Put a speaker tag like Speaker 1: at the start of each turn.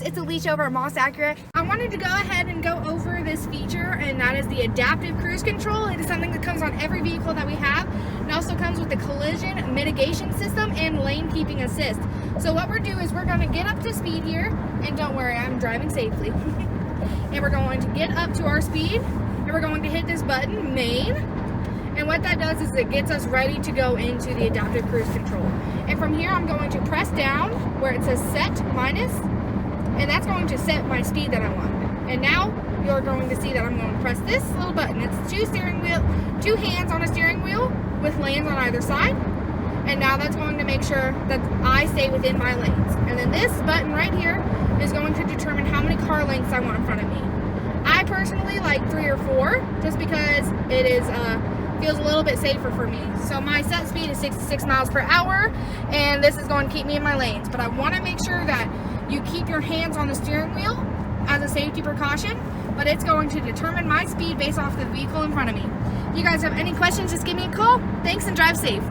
Speaker 1: it's Alisha over at Acura. I wanted to go ahead and go over this feature, and that is the adaptive cruise control. It is something that comes on every vehicle that we have. It also comes with the collision mitigation system and lane keeping assist. So what we're doing is we're going to get up to speed here, and don't worry, I'm driving safely. And we're going to get up to our speed, and we're going to hit this button, main. And what that does is it gets us ready to go into the adaptive cruise control. And from here, I'm going to press down where it says set minus, and that's going to set my speed that I want. And now you're going to see that I'm going to press this little button. It's two hands on a steering wheel with lanes on either side. And now that's going to make sure that I stay within my lanes. And then this button right here is going to determine how many car lengths I want in front of me. I personally like 3 or 4, just because it is feels a little bit safer for me. So my set speed is 66 miles per hour, and this is going to keep me in my lanes. But I want to make sure that you keep your hands on the steering wheel as a safety precaution, but it's going to determine my speed based off the vehicle in front of me. If you guys have any questions, just give me a call. Thanks and drive safe.